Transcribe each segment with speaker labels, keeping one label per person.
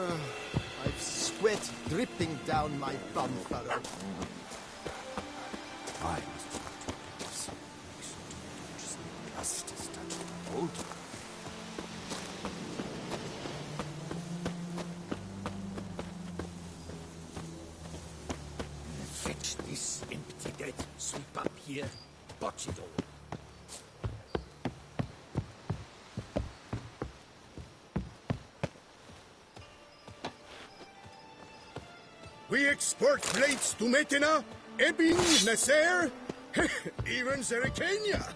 Speaker 1: I've sweat dripping down my bum furrow.
Speaker 2: I must not do this. Just dust has touched the gold. Fetch this empty dead. Sweep up here. Botch it all.
Speaker 3: We export plates to Metina, Ebin, Nasser, even Zerikania.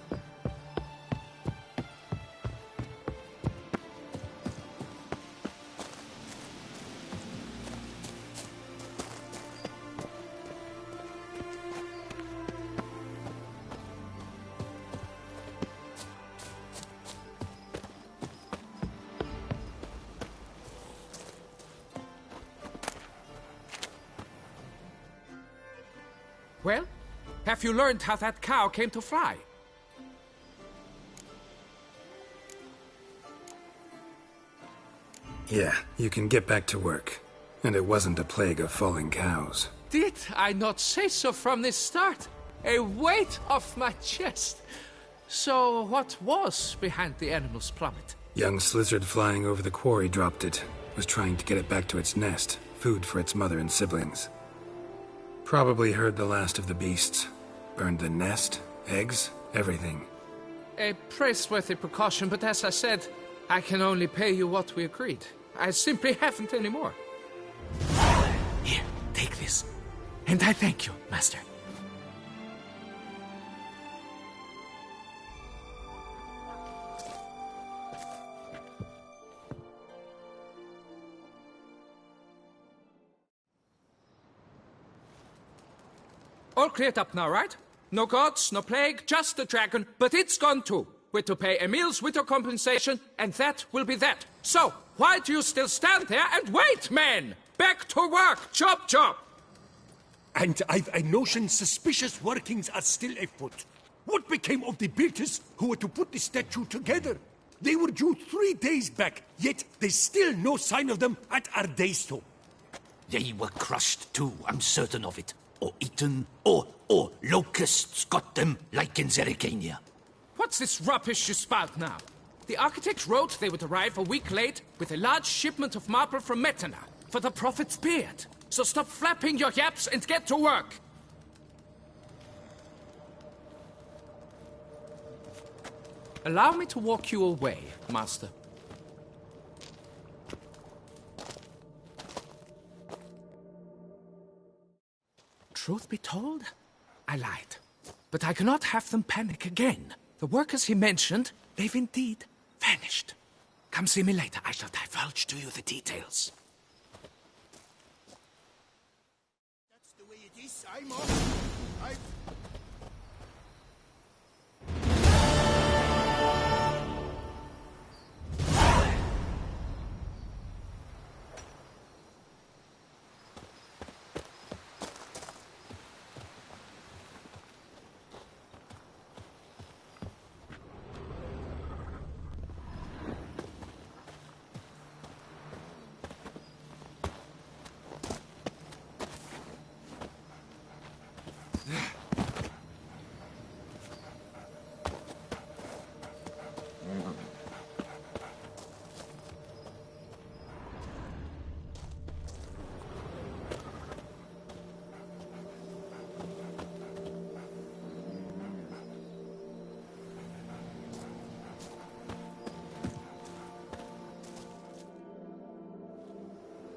Speaker 4: Well, have you learned how that cow came to fly?
Speaker 5: Yeah, you can get back to work. And it wasn't a plague of falling cows.
Speaker 4: Did I not say so from the start? A weight off my chest. So what was behind the animal's plummet?
Speaker 5: Young lizard flying over the quarry dropped it. Was trying to get it back to its nest. Food for its mother and siblings. Probably heard the last of the beasts. Burned the nest, eggs, everything.
Speaker 4: A praiseworthy precaution, but as I said, I can only pay you what we agreed. I simply haven't any more. Here, take this. And I thank you, Master. All cleared up now, right? No gods, no plague, just the dragon, but it's gone too. We're to pay Emil's widow compensation, and that will be that. So, why do you still stand there and wait, men? Back to work! Chop, chop!
Speaker 6: And I've a notion suspicious workings are still afoot. What became of the builders who were to put the statue together? They were due 3 days back, yet there's still no sign of them at Ardeisto.
Speaker 2: They were crushed too, I'm certain of it. Or eaten, or locusts got them, like in Zerikania.
Speaker 4: What's this rubbish you spout now? The architect wrote they would arrive a week late with a large shipment of marble from Metina for the prophet's beard. So stop flapping your yaps and get to work. Allow me to walk you away, Master. Truth be told, I lied. But I cannot have them panic again. The workers he mentioned, they've indeed vanished. Come see me later. I shall divulge to you the details.
Speaker 3: That's the way it is. I'm off. I've...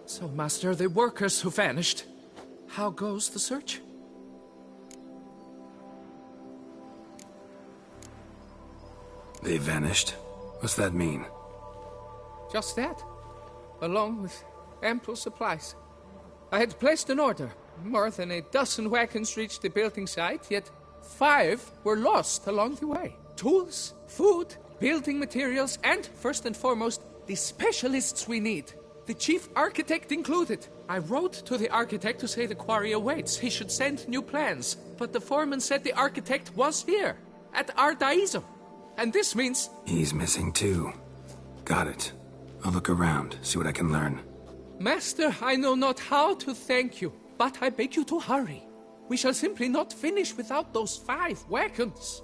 Speaker 4: So, Master, the workers who vanished, how goes the search?
Speaker 5: They vanished? What's that mean?
Speaker 4: Just that, along with ample supplies. I had placed an order. More than a dozen wagons reached the building site, yet 5 were lost along the way. Tools, food, building materials, and, first and foremost, the specialists we need. The chief architect included. I wrote to the architect to say the quarry awaits. He should send new plans. But the foreman said the architect was here, at Ardeisto. And this means...
Speaker 5: He's missing too. Got it. I'll look around, see what I can learn.
Speaker 4: Master, I know not how to thank you, but I beg you to hurry. We shall simply not finish without those 5 wagons.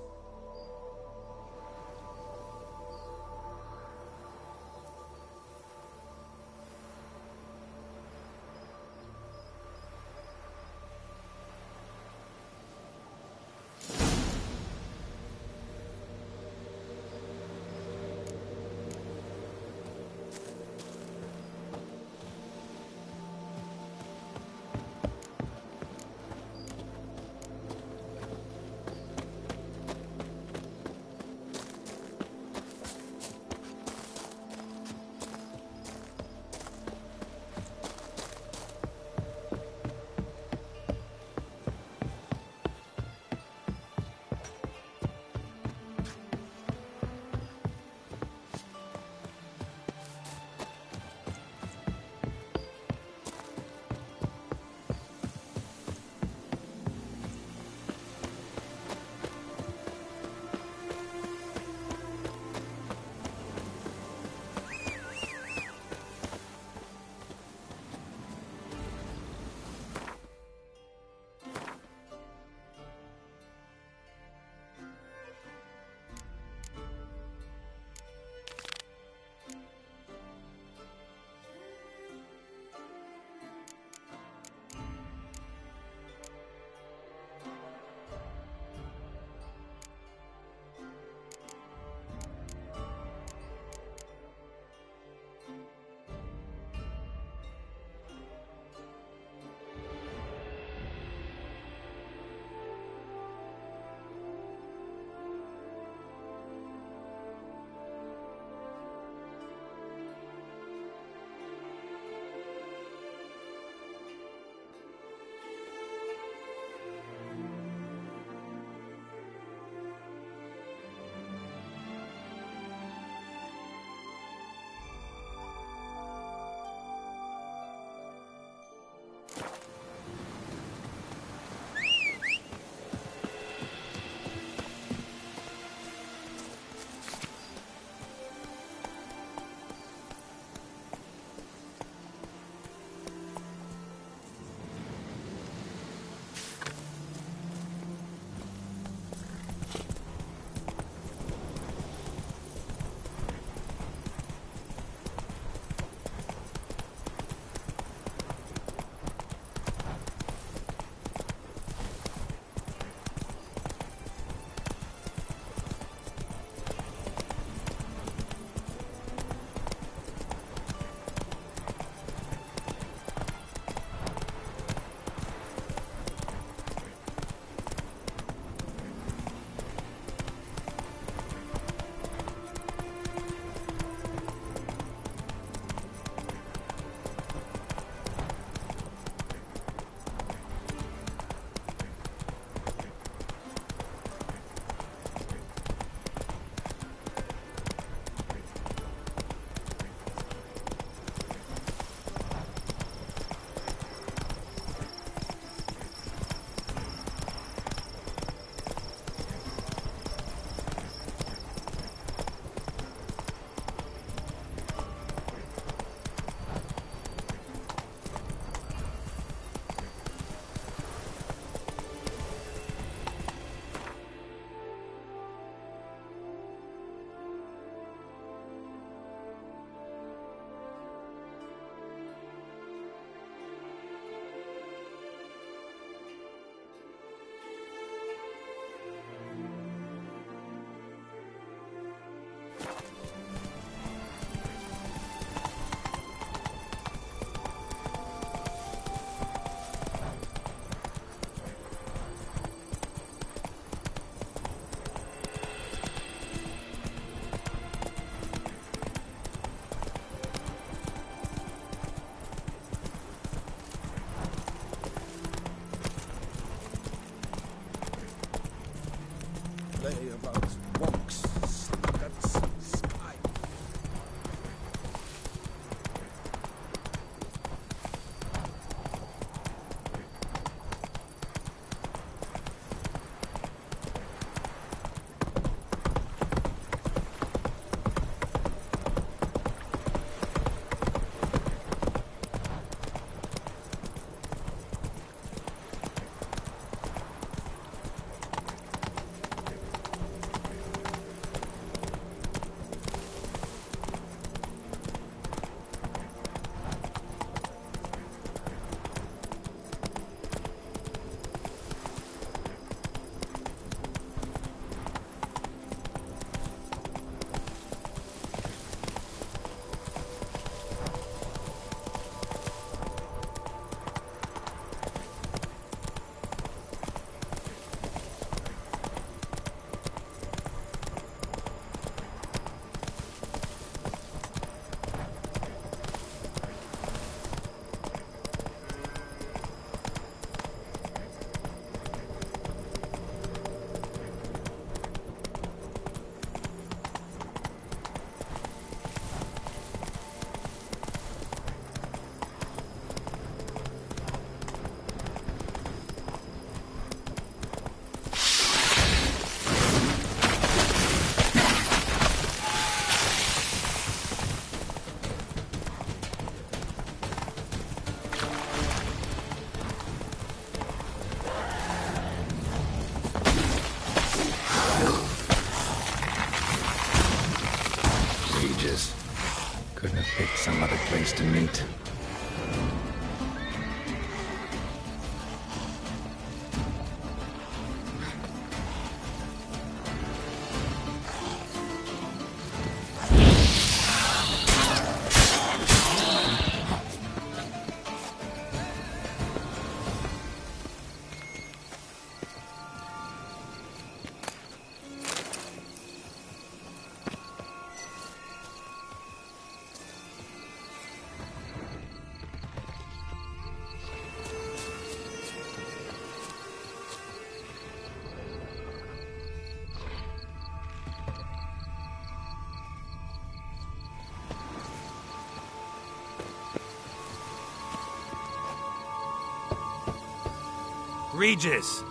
Speaker 5: Regis!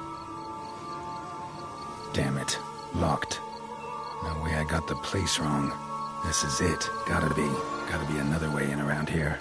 Speaker 5: Damn it. Locked. No way I got the place wrong. This is it. Gotta be another way in around here.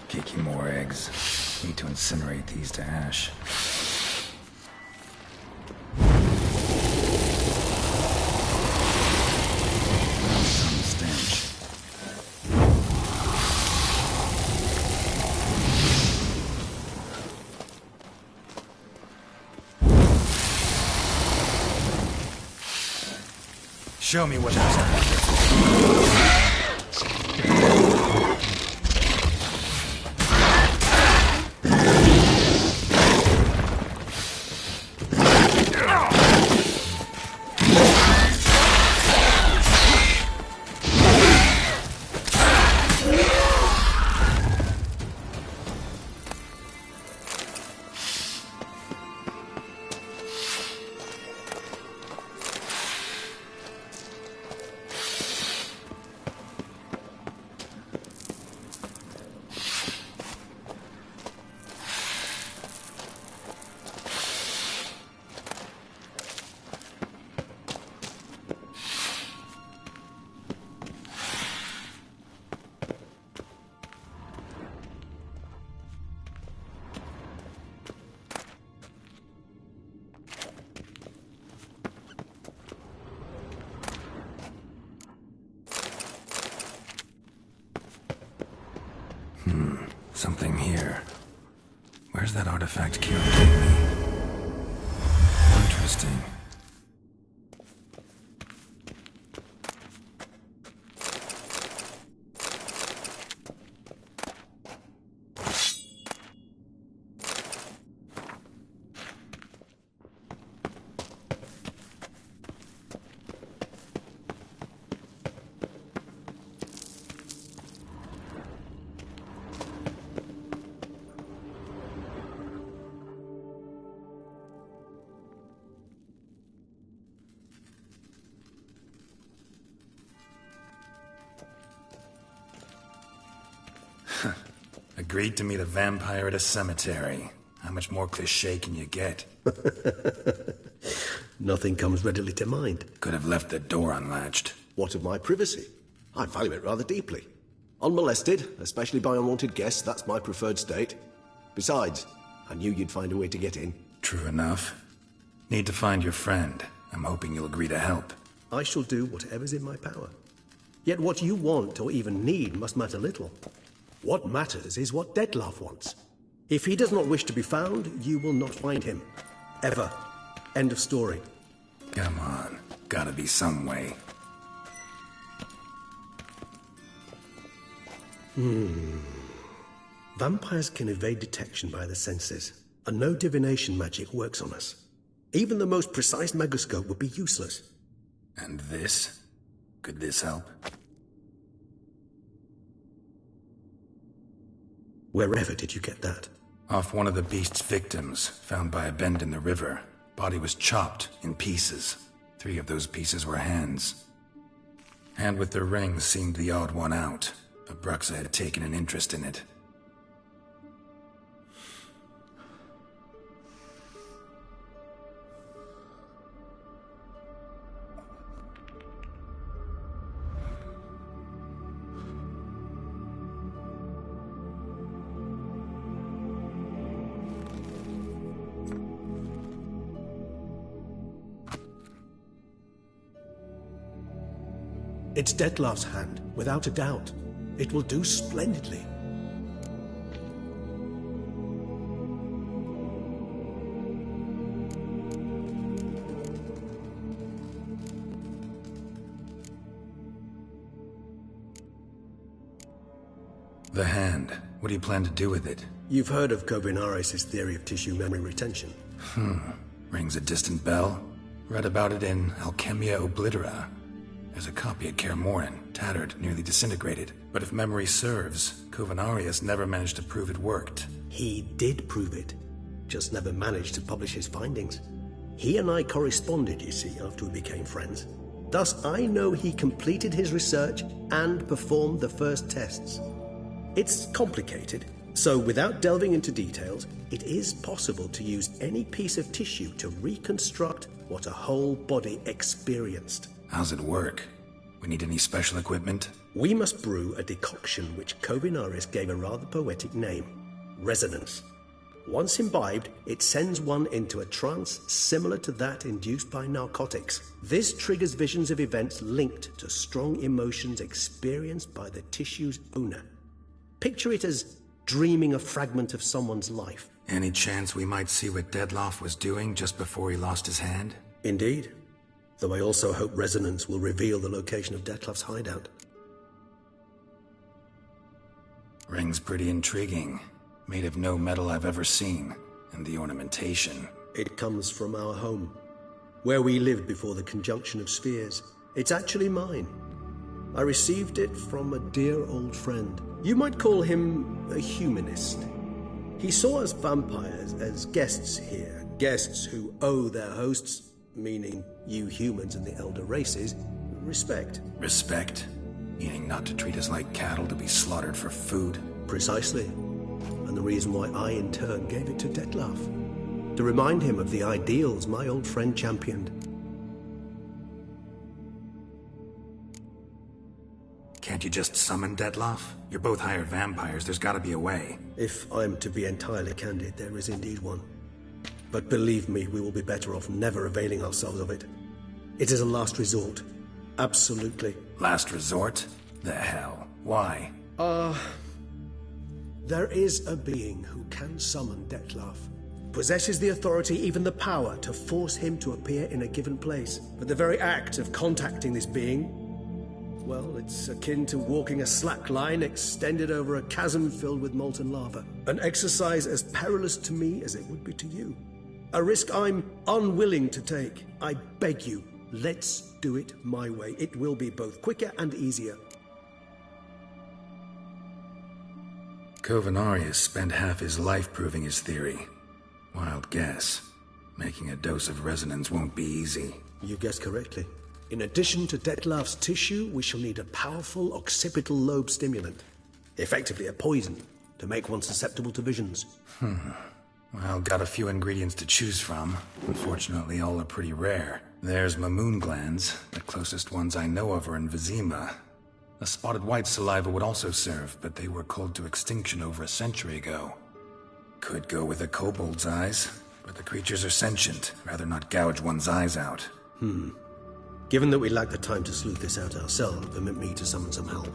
Speaker 5: Kiki, more eggs. Need to incinerate these to ash. Some stench. Show me what there's. Something here. Where's that artifact Kieran gave me? Interesting. Agreed to meet a vampire at a cemetery. How much more cliché can you get?
Speaker 7: Nothing comes readily to mind.
Speaker 5: Could have left the door unlatched.
Speaker 7: What of my privacy? I value it rather deeply. Unmolested, especially by unwanted guests, that's my preferred state. Besides, I knew you'd find a way to get in.
Speaker 5: True enough. Need to find your friend. I'm hoping you'll agree to help.
Speaker 7: I shall do whatever's in my power. Yet what you want or even need must matter little. What matters is what Dettlaff wants. If he does not wish to be found, you will not find him. Ever. End of story.
Speaker 5: Come on. Gotta be some way.
Speaker 7: Vampires can evade detection by the senses, and no divination magic works on us. Even the most precise megoscope would be useless.
Speaker 5: And this? Could this help?
Speaker 7: Wherever did you get that?
Speaker 5: Off one of the beast's victims, found by a bend in the river. Body was chopped in pieces. 3 of those pieces were hands. Hand with the ring seemed the odd one out. Abruxa had taken an interest in it.
Speaker 7: It's Dettlaff's hand, without a doubt. It will do splendidly.
Speaker 5: The hand. What do you plan to do with it?
Speaker 7: You've heard of Kovinaris' theory of tissue memory retention.
Speaker 5: Rings a distant bell. Read about it in Alchemia Oblitera. There's a copy at Kaer Morhen, tattered, nearly disintegrated. But if memory serves, Kovinaris never managed to prove it worked.
Speaker 7: He did prove it, just never managed to publish his findings. He and I corresponded, you see, after we became friends. Thus, I know he completed his research and performed the first tests. It's complicated, so without delving into details, it is possible to use any piece of tissue to reconstruct what a whole body experienced.
Speaker 5: How's it work? We need any special equipment?
Speaker 7: We must brew a decoction which Kovinaris gave a rather poetic name, resonance. Once imbibed, it sends one into a trance similar to that induced by narcotics. This triggers visions of events linked to strong emotions experienced by the tissue's owner. Picture it as dreaming a fragment of someone's life.
Speaker 5: Any chance we might see what Dettlaff was doing just before he lost his hand?
Speaker 7: Indeed. Though I also hope resonance will reveal the location of Dettlaff's hideout.
Speaker 5: Ring's pretty intriguing. Made of no metal I've ever seen. And the ornamentation.
Speaker 7: It comes from our home, where we lived before the conjunction of spheres. It's actually mine. I received it from a dear old friend. You might call him a humanist. He saw us vampires as guests here, guests who owe their hosts, meaning you humans and the elder races, respect.
Speaker 5: Respect? Meaning not to treat us like cattle to be slaughtered for food?
Speaker 7: Precisely. And the reason why I, in turn, gave it to Dettlaff. To remind him of the ideals my old friend championed.
Speaker 5: Can't you just summon Dettlaff? You're both hired vampires, there's gotta be a way.
Speaker 7: If I'm to be entirely candid, there is indeed one. But believe me, we will be better off never availing ourselves of it. It is a last resort. Absolutely.
Speaker 5: Last resort? The hell? Why?
Speaker 7: There is a being who can summon Dettlaff. Possesses the authority, even the power, to force him to appear in a given place. But the very act of contacting this being, well, it's akin to walking a slack line extended over a chasm filled with molten lava. An exercise as perilous to me as it would be to you. A risk I'm unwilling to take. I beg you, let's do it my way. It will be both quicker and easier.
Speaker 5: Covenarius spent half his life proving his theory. Wild guess. Making a dose of resonance won't be easy.
Speaker 7: You guessed correctly. In addition to Dettlaff's tissue, we shall need a powerful occipital lobe stimulant. Effectively a poison, to make one susceptible to visions.
Speaker 5: Well, got a few ingredients to choose from. Unfortunately, all are pretty rare. There's Mamoon glands. The closest ones I know of are in Vizima. A spotted white saliva would also serve, but they were culled to extinction over a century ago. Could go with a kobold's eyes, but the creatures are sentient. Rather not gouge one's eyes out.
Speaker 7: Given that we lack the time to sleuth this out ourselves, permit me to summon some help.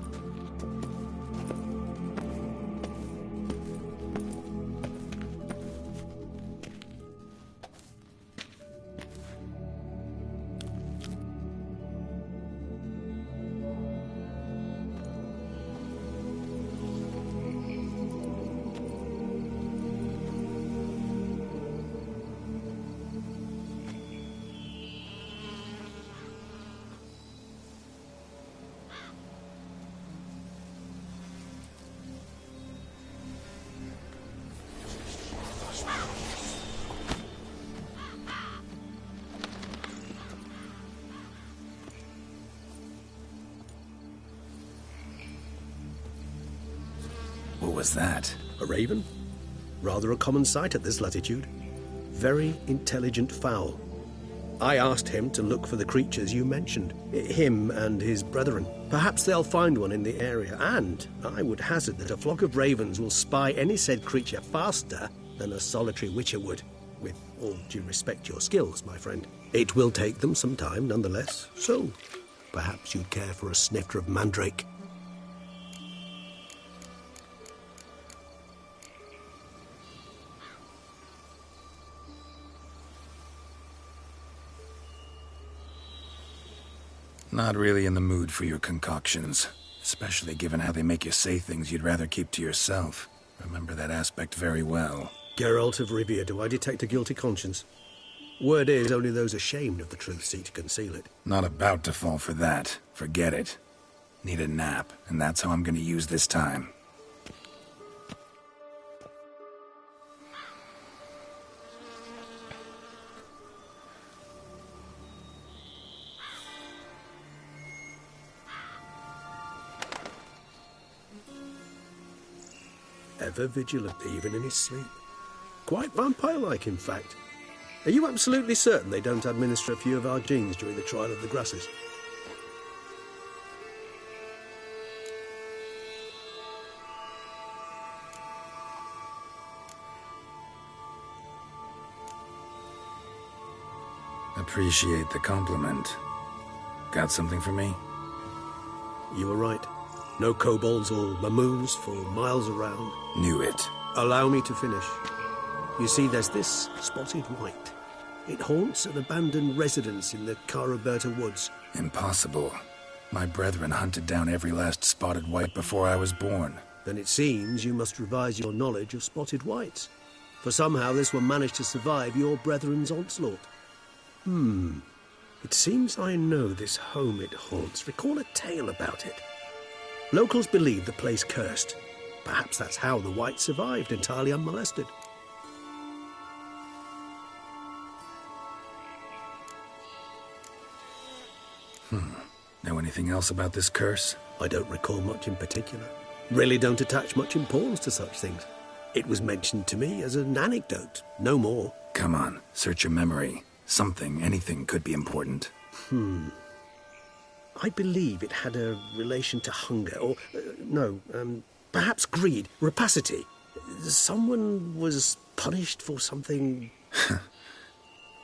Speaker 5: What was that?
Speaker 7: A raven? Rather a common sight at this latitude. Very intelligent fowl. I asked him to look for the creatures you mentioned. Him and his brethren. Perhaps they'll find one in the area, and I would hazard that a flock of ravens will spy any said creature faster than a solitary witcher would. With all due respect to your skills, my friend. It will take them some time, nonetheless. So, perhaps you'd care for a snifter of mandrake.
Speaker 5: Not really in the mood for your concoctions. Especially given how they make you say things you'd rather keep to yourself. Remember that aspect very well.
Speaker 7: Geralt of Rivia, do I detect a guilty conscience? Word is, only those ashamed of the truth seek to conceal it.
Speaker 5: Not about to fall for that. Forget it. Need a nap, and that's how I'm gonna use this time.
Speaker 7: Ever vigilant, even in his sleep. Quite vampire-like, in fact. Are you absolutely certain they don't administer a few of our genes during the trial of the grasses?
Speaker 5: Appreciate the compliment. Got something for me?
Speaker 7: You were right. No kobolds or mamoons for miles around.
Speaker 5: Knew it.
Speaker 7: Allow me to finish. You see, there's this spotted white. It haunts an abandoned residence in the Caraberta woods.
Speaker 5: Impossible. My brethren hunted down every last spotted white before I was born.
Speaker 7: Then it seems you must revise your knowledge of spotted whites. For somehow this one managed to survive your brethren's onslaught. It seems I know this home it haunts. Recall a tale about it. Locals believe the place cursed. Perhaps that's how the white survived entirely unmolested.
Speaker 5: Know anything else about this curse?
Speaker 7: I don't recall much in particular. Really don't attach much importance to such things. It was mentioned to me as an anecdote, no more.
Speaker 5: Come on, search your memory. Something, anything could be important.
Speaker 7: I believe it had a relation to hunger, or, perhaps greed, rapacity. Someone was punished for something...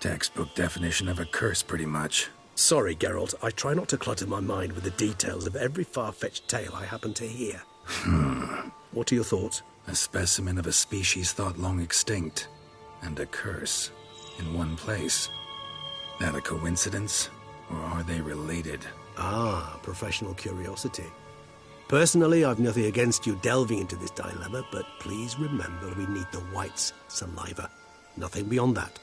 Speaker 5: Textbook definition of a curse, pretty much.
Speaker 7: Sorry, Geralt, I try not to clutter my mind with the details of every far-fetched tale I happen to hear. What are your thoughts?
Speaker 5: A specimen of a species thought long extinct. And a curse. In one place. That a coincidence? Or are they related?
Speaker 7: Ah, professional curiosity. Personally, I've nothing against you delving into this dilemma, but please remember we need the white's saliva. Nothing beyond that.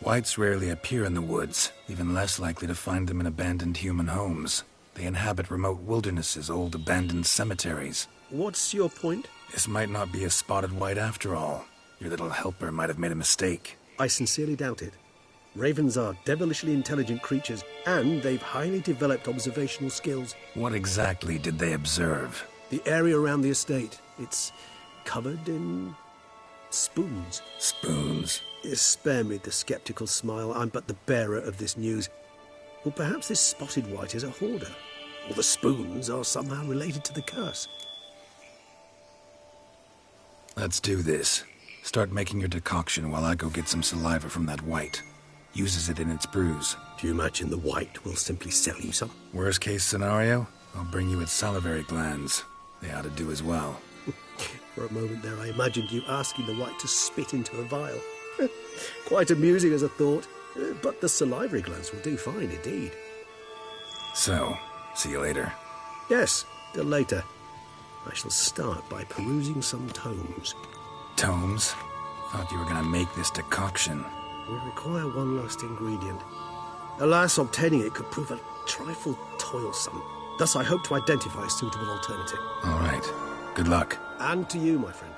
Speaker 5: Whites rarely appear in the woods, even less likely to find them in abandoned human homes. They inhabit remote wildernesses, old abandoned cemeteries.
Speaker 7: What's your point?
Speaker 5: This might not be a spotted white after all. Your little helper might have made a mistake.
Speaker 7: I sincerely doubt it. Ravens are devilishly intelligent creatures, and they've highly developed observational skills.
Speaker 5: What exactly did they observe?
Speaker 7: The area around the estate. It's covered in spoons.
Speaker 5: Spoons?
Speaker 7: Spare me the skeptical smile. I'm but the bearer of this news. Or perhaps this spotted white is a hoarder. Or the spoons are somehow related to the curse.
Speaker 5: Let's do this. Start making your decoction while I go get some saliva from that white. Uses it in its brews.
Speaker 7: Do you imagine the white will simply sell you some?
Speaker 5: Worst case scenario, I'll bring you its salivary glands. They ought to do as well.
Speaker 7: For a moment there, I imagined you asking the white to spit into a vial. Quite amusing as a thought, but the salivary glands will do fine indeed.
Speaker 5: So, see you later.
Speaker 7: Yes, till later. I shall start by perusing some tomes.
Speaker 5: Tomes? Thought you were gonna make this decoction.
Speaker 7: We require one last ingredient. Alas, obtaining it could prove a trifle toilsome. Thus, I hope to identify a suitable alternative.
Speaker 5: All right. Good luck.
Speaker 7: And to you, my friend.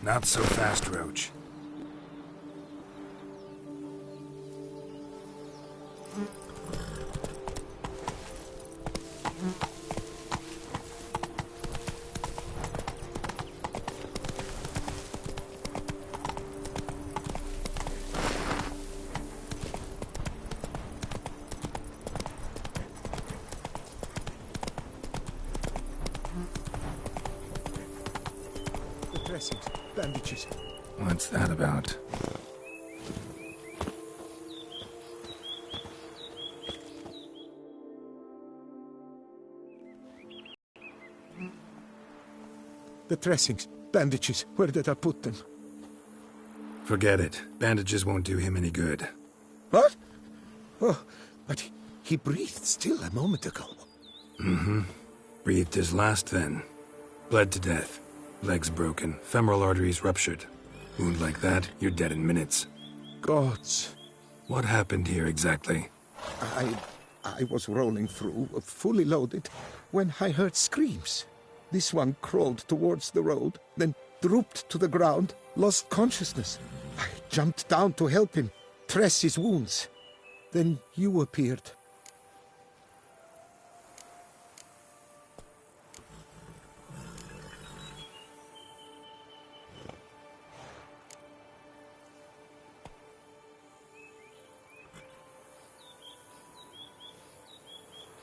Speaker 5: Not so fast, Roach.
Speaker 6: Dressings, bandages.
Speaker 5: What's that about?
Speaker 6: The dressings, bandages, where did I put them?
Speaker 5: Forget it. Bandages won't do him any good.
Speaker 3: What? Oh, but he breathed still a moment ago.
Speaker 5: Mm-hmm. Breathed his last then. Bled to death. Legs broken. Femoral arteries ruptured. Wound like that, you're dead in minutes.
Speaker 3: Gods.
Speaker 5: What happened here exactly?
Speaker 3: I was rolling through, fully loaded, when I heard screams. This one crawled towards the road, then drooped to the ground, lost consciousness. I jumped down to help him, dress his wounds. Then you appeared.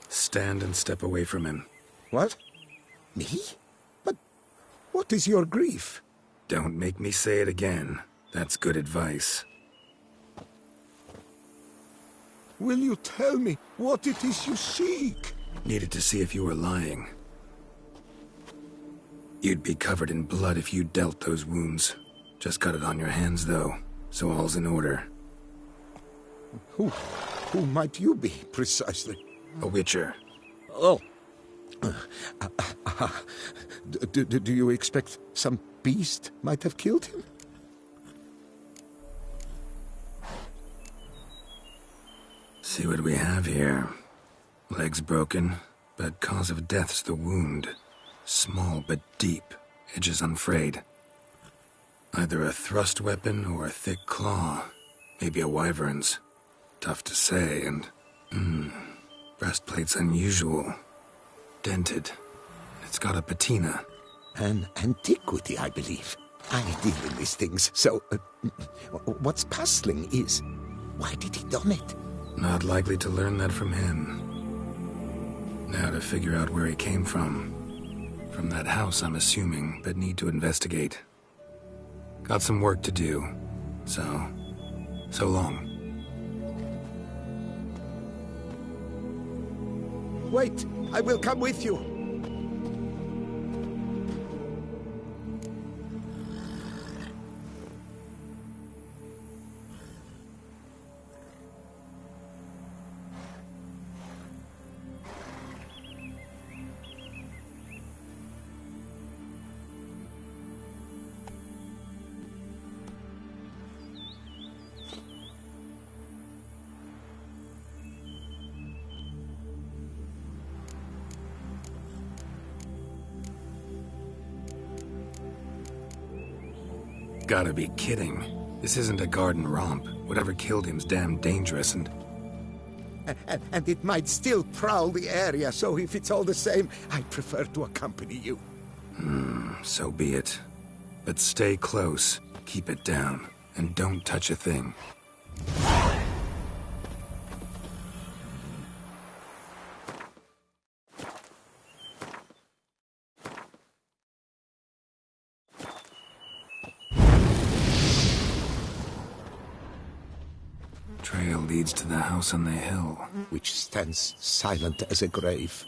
Speaker 5: Stand and step away from him.
Speaker 3: What? Me? But what is your grief?
Speaker 5: Don't make me say it again. That's good advice.
Speaker 3: Will you tell me what it is you seek?
Speaker 5: Needed to see if you were lying. You'd be covered in blood if you dealt those wounds. Just got it on your hands, though, so all's in order.
Speaker 3: Who might you be, precisely?
Speaker 5: A witcher.
Speaker 3: Oh. Do you expect some beast might have killed him?
Speaker 5: See what we have here. Legs broken, but cause of death's the wound. Small but deep, edges unfrayed. Either a thrust weapon or a thick claw. Maybe a wyvern's. Tough to say, and... breastplate's unusual. Dented. It's got a patina.
Speaker 3: An antiquity, I believe. I deal in these things, so... what's puzzling is... why did he don it?
Speaker 5: Not likely to learn that from him. Now to figure out where he came from. From that house, I'm assuming, but need to investigate. Got some work to do. So long.
Speaker 3: Wait, I will come with you.
Speaker 5: Gotta be kidding. This isn't a garden romp. Whatever killed him's damn dangerous and
Speaker 3: it might still prowl the area, so if it's all the same, I'd prefer to accompany you.
Speaker 5: So be it. But stay close, keep it down, and don't touch a thing. Trail leads to the house on the hill.
Speaker 3: Which stands silent as a grave.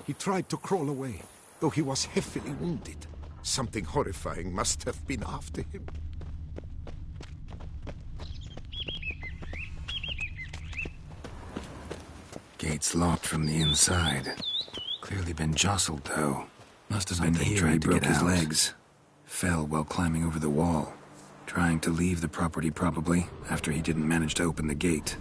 Speaker 3: He tried to crawl away, though he was heavily wounded. Something horrifying must have been after him.
Speaker 5: Gates locked from the inside. Clearly been jostled, though. Must have been here he broke his legs. Fell while climbing over the wall. Trying to leave the property, probably, after he didn't manage to open the gate.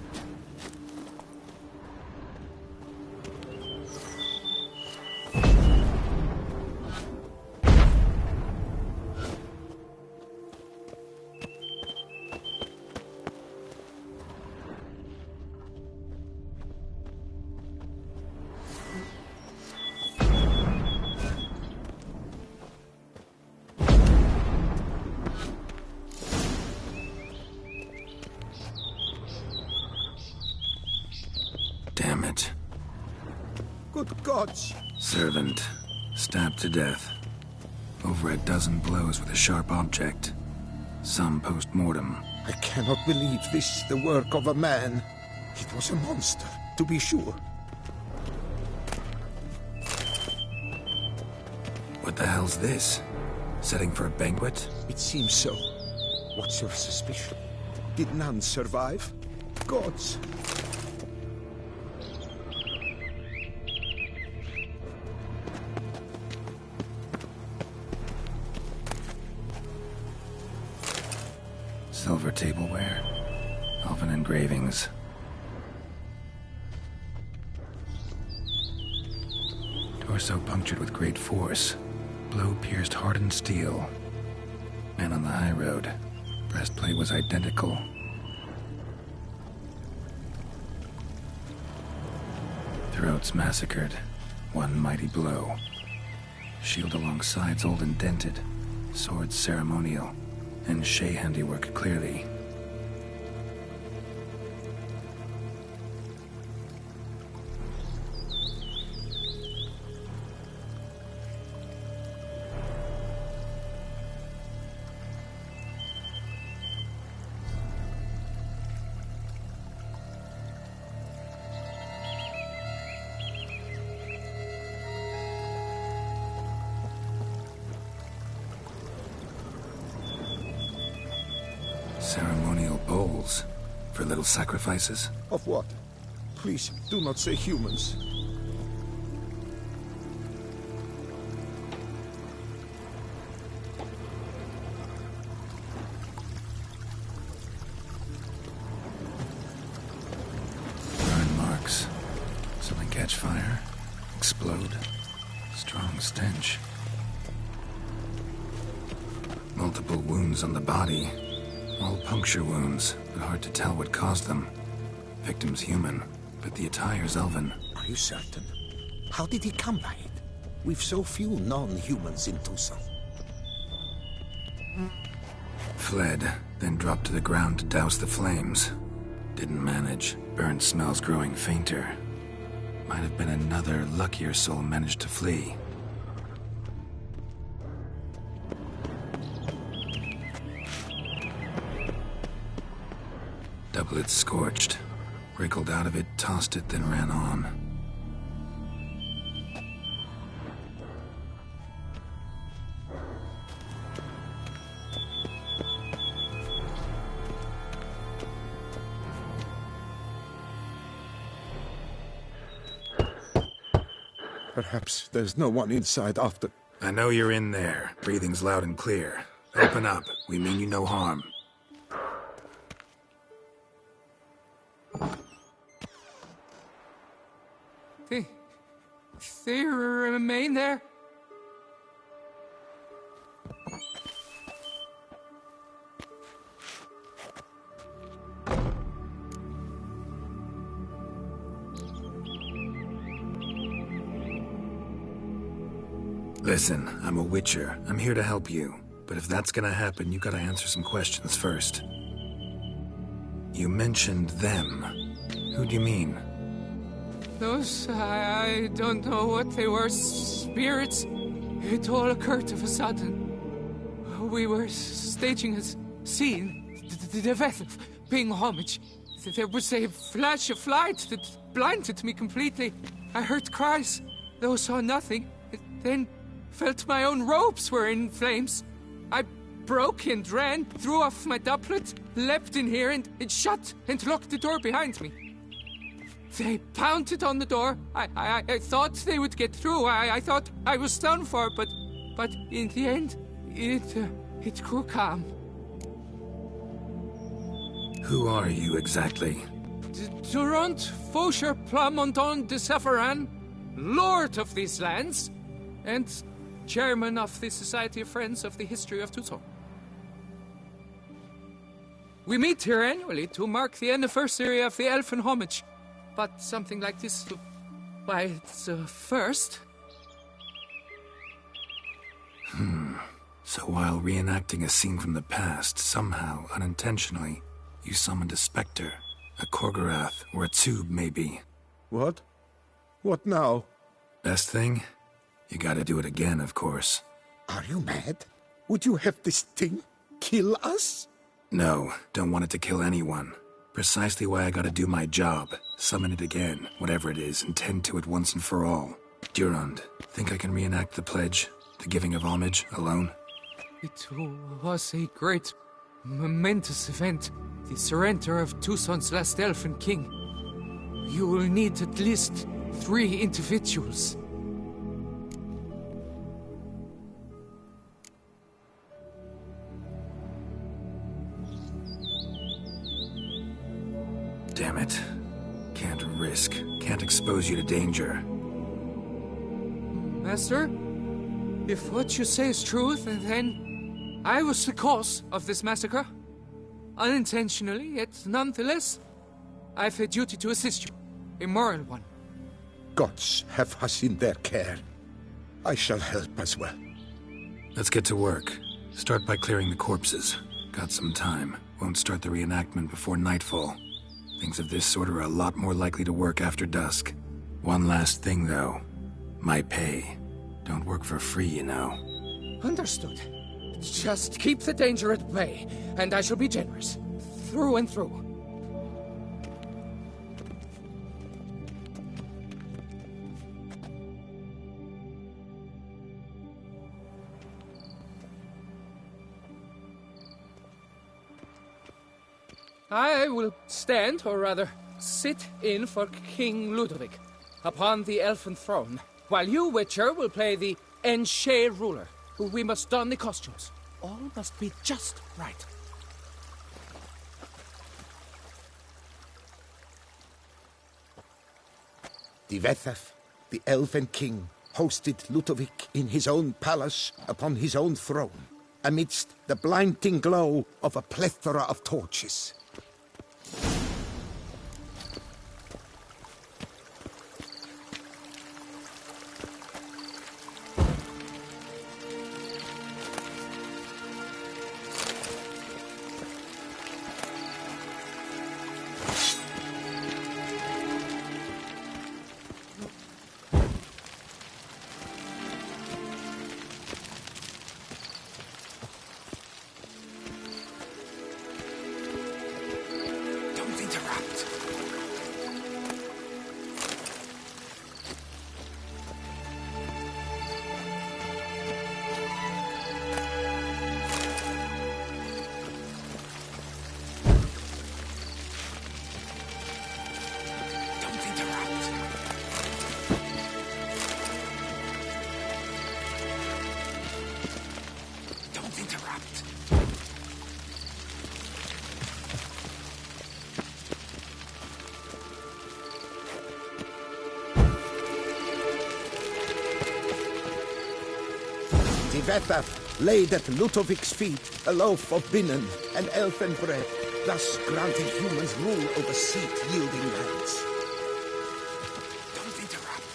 Speaker 5: Damn it.
Speaker 3: Good gods!
Speaker 5: Servant. Stabbed to death. Over a dozen blows with a sharp object. Some post-mortem.
Speaker 3: I cannot believe this is the work of a man. It was a monster, to be sure.
Speaker 5: What the hell's this? Setting for a banquet?
Speaker 3: It seems so. What's your suspicion? Did none survive? Gods.
Speaker 5: Silver tableware. Elven engravings. Torso punctured with great force. Blow pierced hardened steel. Man on the high road. Breastplate was identical. Throats massacred. One mighty blow. Shield along sides old and dented. Sword ceremonial. And Shay handiwork clearly. Ceremonial bowls for little sacrifices.
Speaker 3: Of what? Please, do not say humans.
Speaker 5: Burn marks. Something catch fire. Explode. Strong stench. Multiple wounds on the body. All puncture wounds, but hard to tell what caused them. Victim's human, but the attire's elven.
Speaker 3: Are you certain? How did he come by it? We've so few non-humans in Tucson.
Speaker 5: Fled, then dropped to the ground to douse the flames. Didn't manage. Burnt smells growing fainter. Might have been another luckier soul managed to flee. Doublet scorched. Wriggled out of it, tossed it, then ran on.
Speaker 3: Perhaps there's no one inside after...
Speaker 5: I know you're in there. Breathing's loud and clear. Open up. We mean you no harm.
Speaker 4: They remain there?
Speaker 5: Listen, I'm a witcher. I'm here to help you. But if that's gonna happen, you gotta answer some questions first. You mentioned them. Who do you mean?
Speaker 4: Those, I don't know what they were. Spirits. It all occurred of a sudden. We were staging a scene. The death of paying homage. There was a flash of light that blinded me completely. I heard cries, though saw nothing. Then felt my own robes were in flames. I broke and ran, threw off my doublet, leapt in here and shut and locked the door behind me. They pounded on the door. I thought they would get through. I thought I was done for, but in the end, it grew calm.
Speaker 5: Who are you exactly?
Speaker 4: Durant Faucher Plamondon de Savaran, Lord of these lands, and Chairman of the Society of Friends of the History of Tucson. We meet here annually to mark the anniversary of the Elfin Homage. But something like this, why, it's a first.
Speaker 5: So while reenacting a scene from the past, somehow, unintentionally, you summoned a specter, a Korgorath, or a tube, maybe.
Speaker 3: What? What now?
Speaker 5: Best thing? You gotta do it again, of course.
Speaker 3: Are you mad? Would you have this thing kill us?
Speaker 5: No, don't want it to kill anyone. Precisely why I gotta do my job. Summon it again, whatever it is, and tend to it once and for all. Durand, think I can reenact the pledge? The giving of homage, alone?
Speaker 4: It was a great momentous event, the surrender of Tucson's last elfin king. You will need at least 3 individuals.
Speaker 5: Damn it. Can't risk. Can't expose you to danger.
Speaker 4: Master, if what you say is true, then I was the cause of this massacre. Unintentionally, yet nonetheless, I have a duty to assist you. A moral one.
Speaker 3: Gods have us in their care. I shall help as well.
Speaker 5: Let's get to work. Start by clearing the corpses. Got some time. Won't start the reenactment before nightfall. Things of this sort are a lot more likely to work after dusk. One last thing, though. My pay. Don't work for free, you know.
Speaker 4: Understood. Just keep the danger at bay, and I shall be generous. Through and through. I will stand, or rather, sit in for King Ludovic, upon the elfin throne, while you, Witcher, will play the Enshe ruler, who we must don the costumes. All must be just right.
Speaker 3: Divethaf, the elven king, hosted Ludovic in his own palace upon his own throne, amidst the blinding glow of a plethora of torches. Divethaf laid at Ludovic's feet a loaf of binnen and elfin bread, thus granting humans rule over seat-yielding lands.
Speaker 5: Don't interrupt.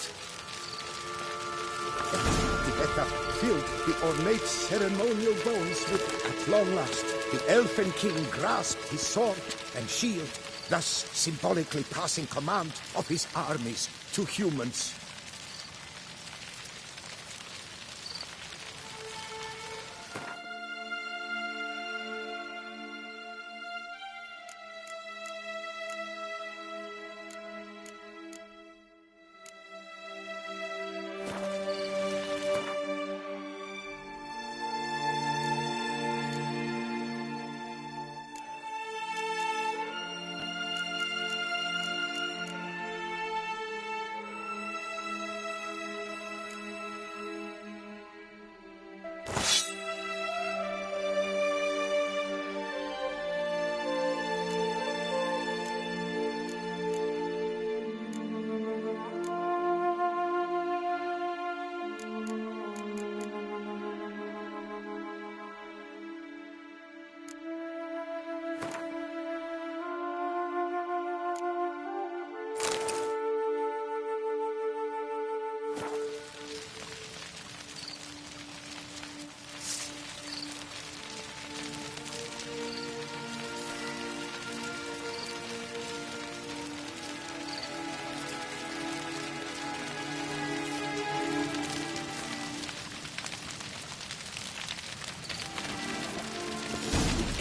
Speaker 3: Divethaf filled the ornate ceremonial bowls with, at long last, the elfin king grasped his sword and shield, thus symbolically passing command of his armies to humans.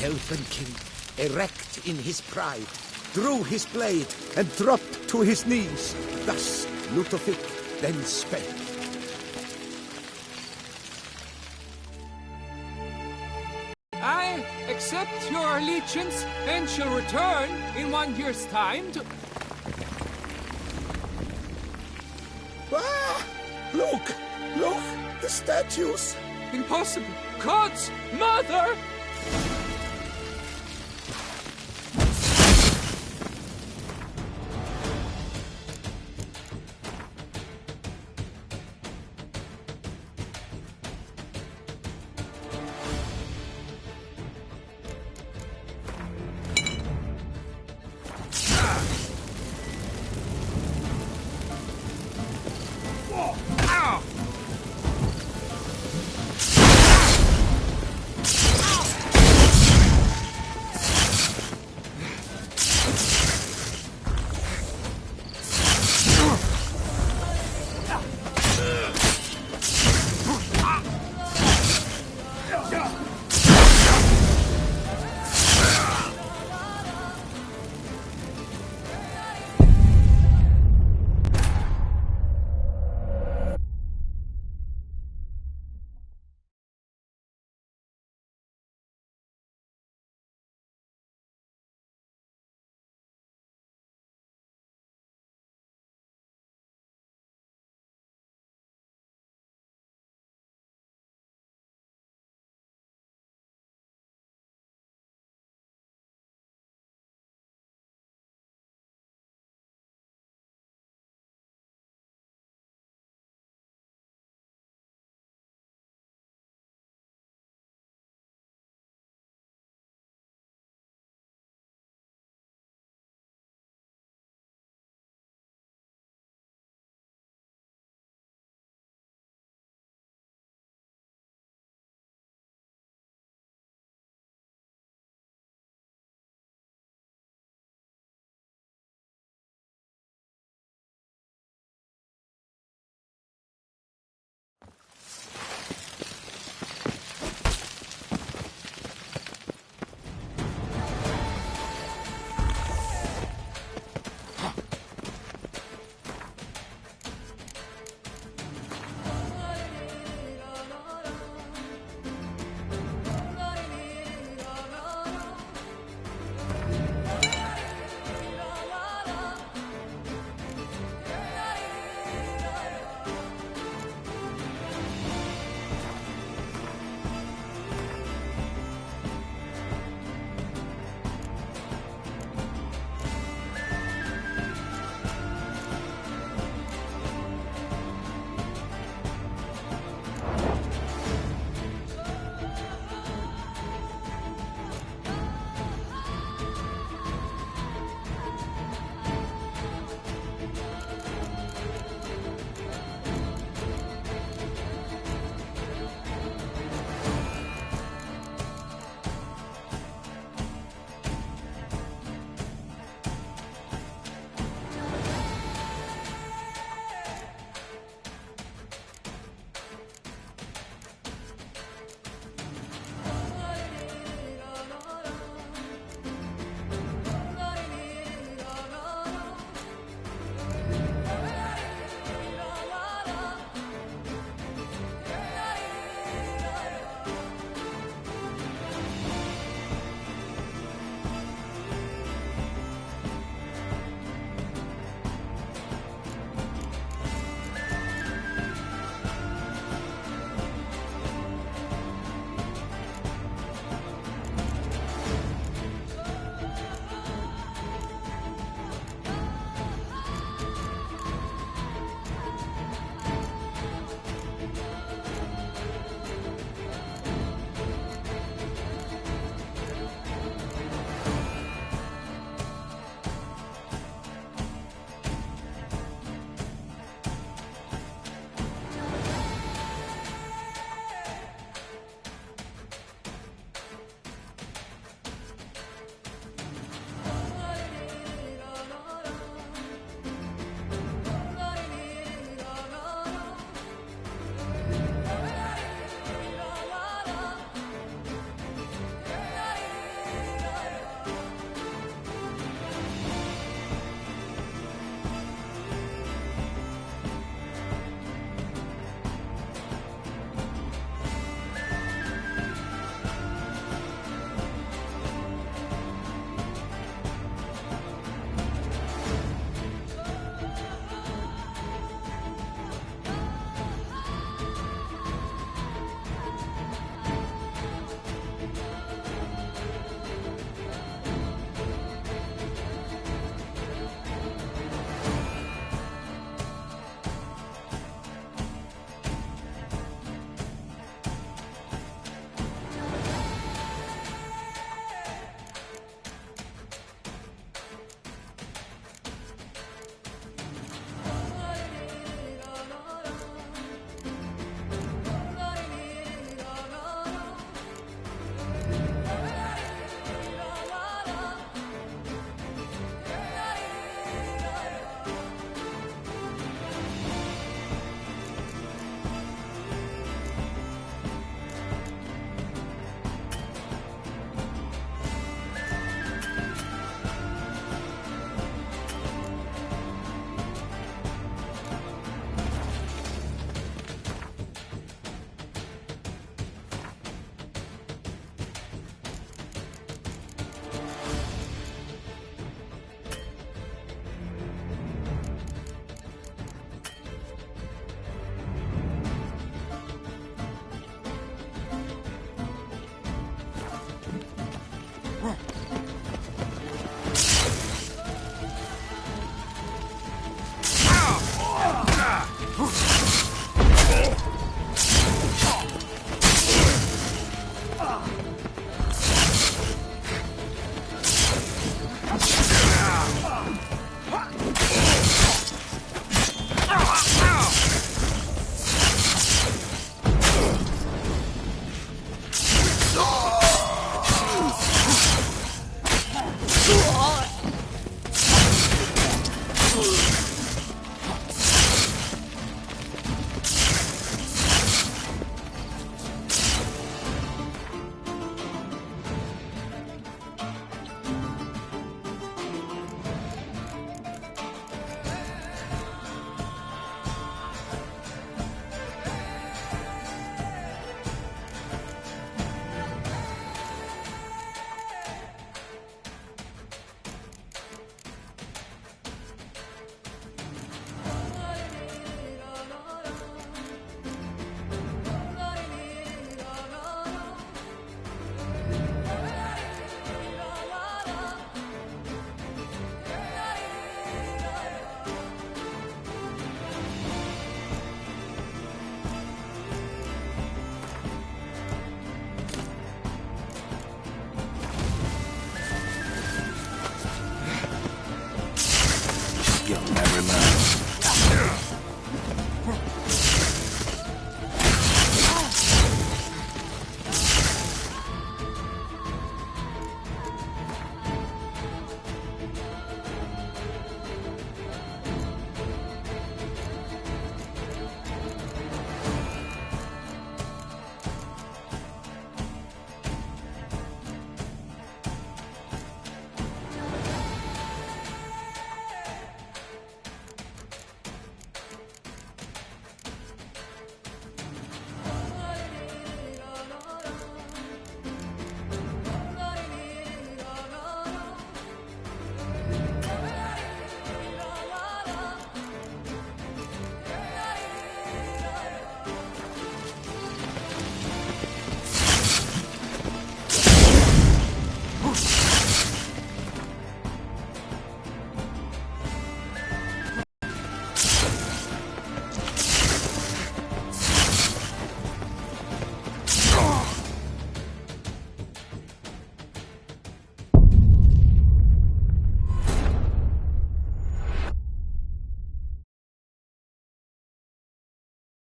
Speaker 3: Elfin king, erect in his pride, drew his blade and dropped to his knees. Thus Ludovic then spake.
Speaker 4: I accept your allegiance and shall return in 1 year's time to...
Speaker 3: Ah! Look! Look! The statues!
Speaker 4: Impossible! God's mother